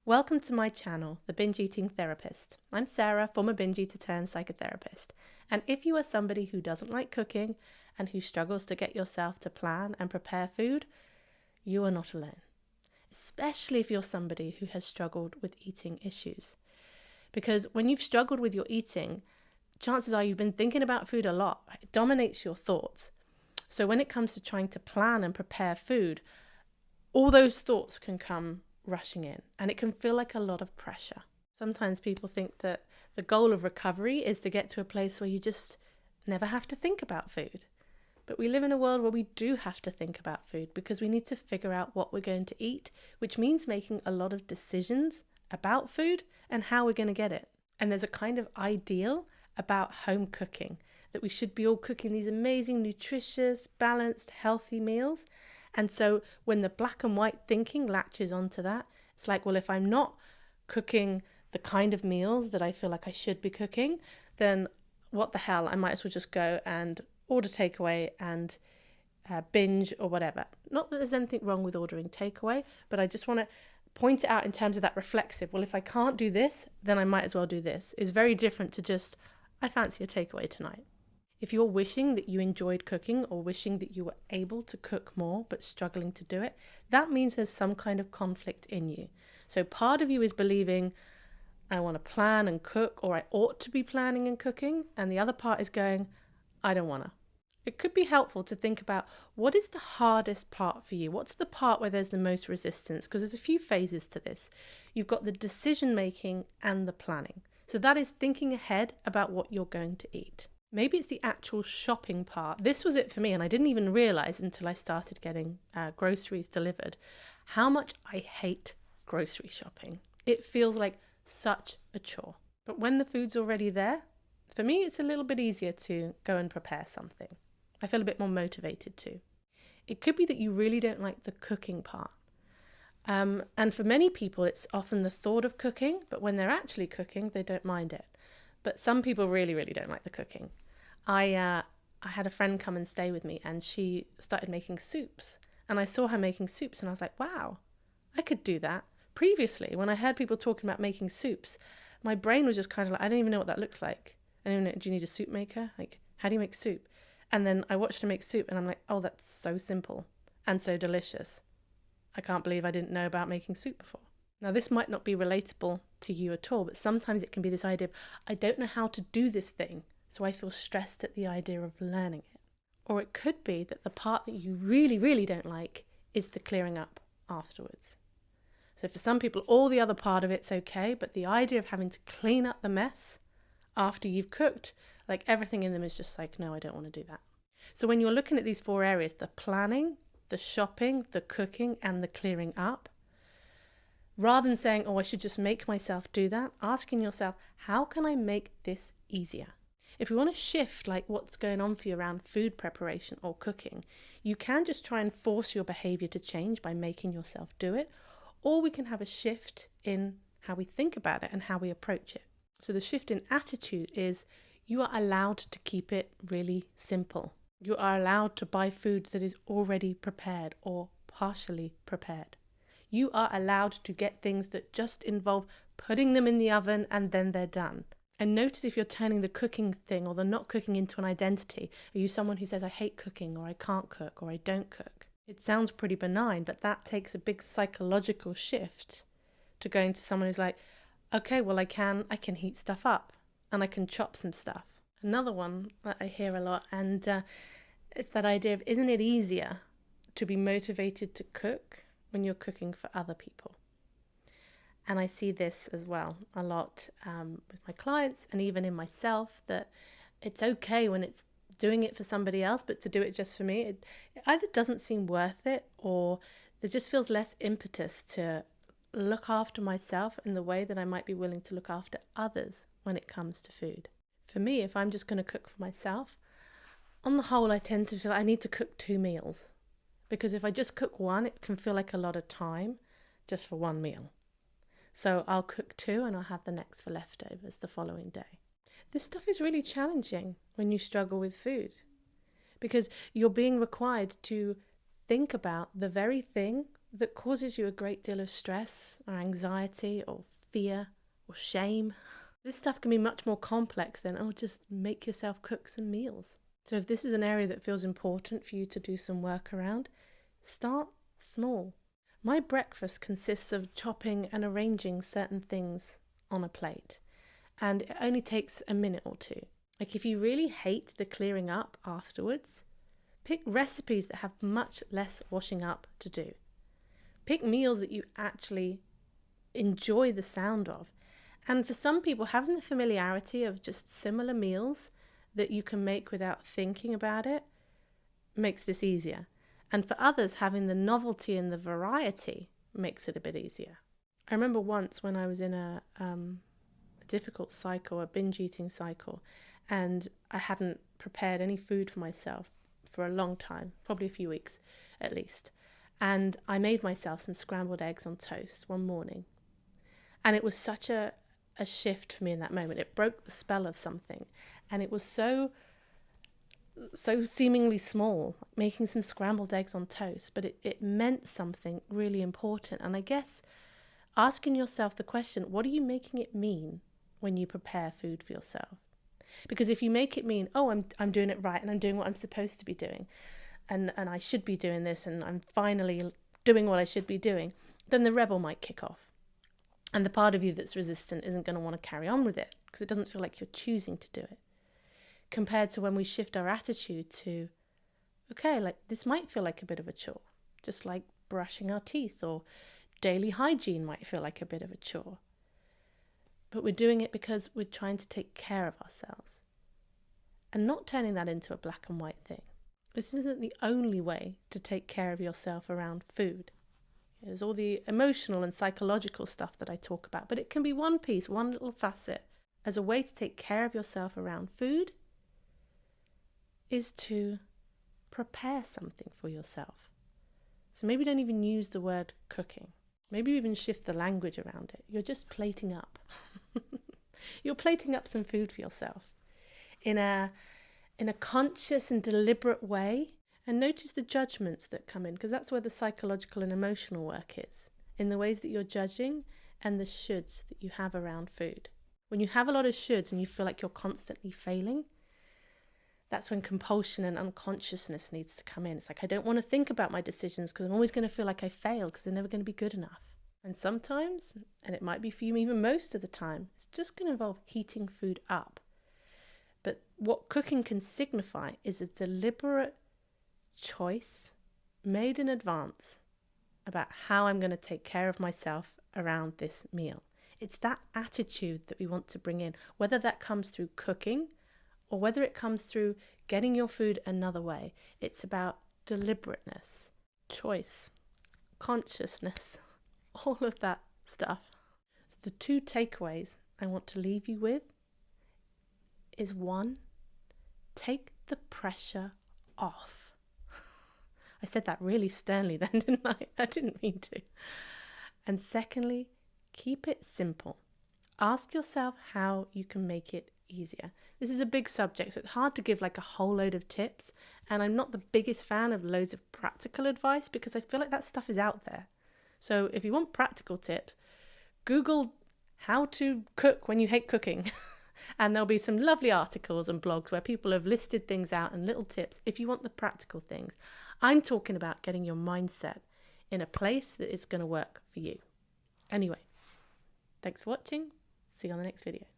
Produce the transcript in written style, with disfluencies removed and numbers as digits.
Welcome to my channel, The Binge Eating Therapist. I'm Sarah, former binge eater turned psychotherapist. And if you are somebody who doesn't like cooking and who struggles to get yourself to plan and prepare food, you are not alone. Especially if you're somebody who has struggled with eating issues. Because when you've struggled with your eating, chances are you've been thinking about food a lot. It dominates your thoughts. So when it comes to trying to plan and prepare food, all those thoughts can come rushing in, and it can feel like a lot of pressure. Sometimes people think that the goal of recovery is to get to a place where you just never have to think about food. But we live in a world where we do have to think about food because we need to figure out what we're going to eat, which means making a lot of decisions about food and how we're going to get it. And there's a kind of ideal about home cooking, that we should be all cooking these amazing, nutritious, balanced, healthy meals. And so when the black and white thinking latches onto that, it's like, well, if I'm not cooking the kind of meals that I feel like I should be cooking, then what the hell, I might as well just go and order takeaway and binge or whatever. Not that there's anything wrong with ordering takeaway, but I just want to point it out in terms of that reflexive. Well, if I can't do this, then I might as well do this. Is very different to just, I fancy a takeaway tonight. If you're wishing that you enjoyed cooking or wishing that you were able to cook more but struggling to do it, that means there's some kind of conflict in you. So part of you is believing, I want to plan and cook, or I ought to be planning and cooking, and the other part is going, I don't want to. It could be helpful to think about, what is the hardest part for you? What's the part where there's the most resistance? Because there's a few phases to this. You've got the decision making and the planning. So that is thinking ahead about what you're going to eat. Maybe it's the actual shopping part. This was it for me, and I didn't even realize until I started getting groceries delivered how much I hate grocery shopping. It feels like such a chore. But when the food's already there, for me, it's a little bit easier to go and prepare something. I feel a bit more motivated too. It could be that you really don't like the cooking part. And for many people, it's often the thought of cooking, but when they're actually cooking, they don't mind it. But some people really, really don't like the cooking. I had a friend come and stay with me, and she started making soups. And I saw her making soups, and I was like, wow, I could do that. Previously, when I heard people talking about making soups, my brain was just kind of like, I don't even know what that looks like. I don't even know, do you need a soup maker? Like, how do you make soup? And then I watched her make soup, and I'm like, oh, that's so simple and so delicious. I can't believe I didn't know about making soup before. Now, this might not be relatable to you at all, but sometimes it can be this idea of, I don't know how to do this thing, so I feel stressed at the idea of learning it. Or it could be that the part that you really, really don't like is the clearing up afterwards. So for some people, all the other part of it's okay, but the idea of having to clean up the mess after you've cooked, like everything in them is just like, no, I don't want to do that. So when you're looking at these four areas, the planning, the shopping, the cooking, and the clearing up, rather than saying, oh, I should just make myself do that, asking yourself, how can I make this easier? If we want to shift like what's going on for you around food preparation or cooking, you can just try and force your behavior to change by making yourself do it, or we can have a shift in how we think about it and how we approach it. So the shift in attitude is, you are allowed to keep it really simple. You are allowed to buy food that is already prepared or partially prepared. You are allowed to get things that just involve putting them in the oven and then they're done. And notice if you're turning the cooking thing or the not cooking into an identity. Are you someone who says, I hate cooking, or I can't cook, or I don't cook? It sounds pretty benign, but that takes a big psychological shift to going to someone who's like, okay, well, I can heat stuff up and I can chop some stuff. Another one that I hear a lot, and it's that idea of, isn't it easier to be motivated to cook when you're cooking for other people? And I see this as well a lot with my clients and even in myself, that it's okay when it's doing it for somebody else, but to do it just for me, it either doesn't seem worth it, or there just feels less impetus to look after myself in the way that I might be willing to look after others when it comes to food. For me, if I'm just going to cook for myself, on the whole, I tend to feel I need to cook 2 meals. Because if I just cook one, it can feel like a lot of time just for one meal. So I'll cook 2 and I'll have the next for leftovers the following day. This stuff is really challenging when you struggle with food, because you're being required to think about the very thing that causes you a great deal of stress or anxiety or fear or shame. This stuff can be much more complex than, oh, just make yourself cook some meals. So if this is an area that feels important for you to do some work around, start small. My breakfast consists of chopping and arranging certain things on a plate, and it only takes a minute or two. Like, if you really hate the clearing up afterwards, pick recipes that have much less washing up to do. Pick meals that you actually enjoy the sound of. And for some people, having the familiarity of just similar meals that you can make without thinking about it makes this easier. And for others, having the novelty and the variety makes it a bit easier. I remember once when I was in a difficult cycle, a binge eating cycle, and I hadn't prepared any food for myself for a long time, probably a few weeks at least. And I made myself some scrambled eggs on toast one morning. And it was such a shift for me in that moment. It broke the spell of something. And it was so seemingly small, making some scrambled eggs on toast, but it meant something really important. And I guess asking yourself the question, what are you making it mean when you prepare food for yourself? Because if you make it mean, oh, I'm doing it right and I'm doing what I'm supposed to be doing, and I should be doing this, and I'm finally doing what I should be doing, then the rebel might kick off. And the part of you that's resistant isn't going to want to carry on with it because it doesn't feel like you're choosing to do it. Compared to when we shift our attitude to, okay, like this might feel like a bit of a chore, just like brushing our teeth, or daily hygiene might feel like a bit of a chore. But we're doing it because we're trying to take care of ourselves and not turning that into a black and white thing. This isn't the only way to take care of yourself around food. There's all the emotional and psychological stuff that I talk about, but it can be one piece, one little facet. As a way to take care of yourself around food is to prepare something for yourself. So maybe don't even use the word cooking. Maybe even shift the language around it. You're just plating up. You're plating up some food for yourself in a conscious and deliberate way. And notice the judgments that come in, because that's where the psychological and emotional work is, in the ways that you're judging and the shoulds that you have around food. When you have a lot of shoulds and you feel like you're constantly failing, that's when compulsion and unconsciousness needs to come in. It's like, I don't want to think about my decisions because I'm always going to feel like I failed because they're never going to be good enough. And sometimes, and it might be for you even most of the time, it's just going to involve heating food up. But what cooking can signify is a deliberate choice made in advance about how I'm going to take care of myself around this meal. It's that attitude that we want to bring in, whether that comes through cooking or whether it comes through getting your food another way. It's about deliberateness, choice, consciousness, all of that stuff. So the two takeaways I want to leave you with is, one, take the pressure off. I said that really sternly then, didn't I? I didn't mean to. And secondly, keep it simple. Ask yourself how you can make it easier. This is a big subject, so it's hard to give like a whole load of tips. And I'm not the biggest fan of loads of practical advice because I feel like that stuff is out there. So if you want practical tips, Google how to cook when you hate cooking. And there'll be some lovely articles and blogs where people have listed things out and little tips if you want the practical things. I'm talking about getting your mindset in a place that is going to work for you. Anyway, thanks for watching. See you on the next video.